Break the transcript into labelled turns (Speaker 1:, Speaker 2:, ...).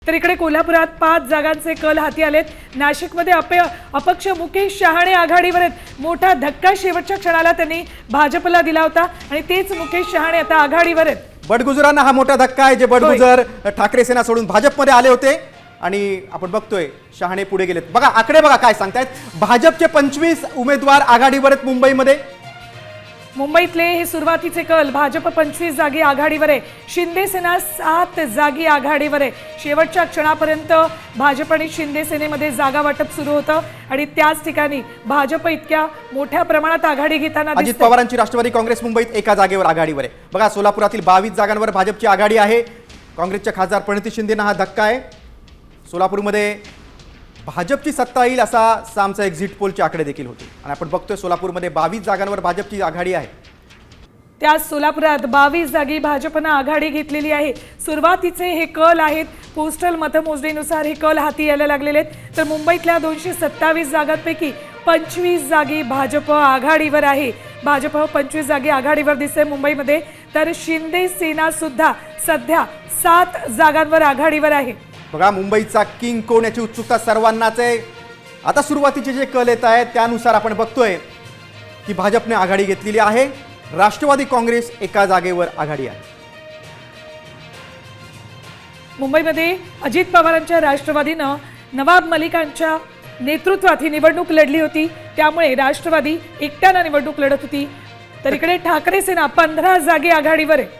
Speaker 1: तर इकडे कोल्हापुरात 5 जागांचे कल हाती आलेत। नाशिकमध्ये अपक्ष मुकेश शहाणे आघाडीवर आहेत। मोठा धक्का शेवटच्या क्षणाला त्यांनी भाजपला दिला होता आणि तेच मुकेश शहाणे आता आघाडीवर आहेत।
Speaker 2: बडगुजरांना हा मोठा धक्का आहे, जे बडगुजर ठाकरे सेना सोडून भाजपमध्ये आले होते आणि आपण बघतोय शहाणे पुढे गेलेत। बघा आकडे बघा काय सांगतायत। भाजपचे 25 उमेदवार आघाडीवर आहेत मुंबईमध्ये।
Speaker 1: मुंबईतले हे सुरुवातीचे कल। भाजप 25 जागी आघाडीवर आहे, शिंदे सेना 7 जागी आघाडीवर आहे। शेवटच्या क्षणापर्यंत भाजप आणि शिंदे सेनेमध्ये जागा वाटप सुरू होतं आणि त्याच ठिकाणी भाजप इतक्या मोठ्या प्रमाणात आघाडी घेताना
Speaker 2: अजित पवारांची राष्ट्रवादी काँग्रेस मुंबईत एका जागेवर आघाडीवर आहे। बघा सोलापुरातील 22 जागांवर भाजपची आघाडी आहे। काँग्रेसच्या खासदार प्रणिती शिंदेंना हा धक्का आहे। सोलापूरमध्ये भाजपची सत्ता येईल असा सामचा एक्झिट पोलचे आकडे देखील होते आणि आपण बघतोय सोलापूरमध्ये 22 जागांवर भाजपची आघाडी आहे।
Speaker 1: त्या सोलापुरात 22 जागी भाजपनं आघाडी घेतलेली आहे। सुरुवातीचे हे कल आहेत। पोस्टल मतमोजणीनुसार हे कल हाती यायला लागलेले आहेत। तर मुंबईतल्या 227 जागांपैकी 25 जागी भाजप आघाडीवर आहे। भाजप 25 जागी आघाडीवर दिसते मुंबईमध्ये। तर शिंदे सेना सुद्धा सध्या 7 जागांवर आघाडीवर आहे।
Speaker 2: बघा मुंबईचा किंग कोण याची उत्सुकता सर्वांनाच आहे। आता सुरुवातीचे जे कल येत आहेत त्यानुसार आपण बघतोय की भाजपने आघाडी घेतलेली आहे। राष्ट्रवादी काँग्रेस एका जागेवर आघाडी आहे।
Speaker 1: मुंबईमध्ये अजित पवारांच्या राष्ट्रवादीनं नवाब मलिकांच्या नेतृत्वात ही निवडणूक लढली होती, त्यामुळे राष्ट्रवादी एकट्यानं निवडणूक लढत होती। तर इकडे ठाकरे सेना 15 जागी आघाडीवर आहे।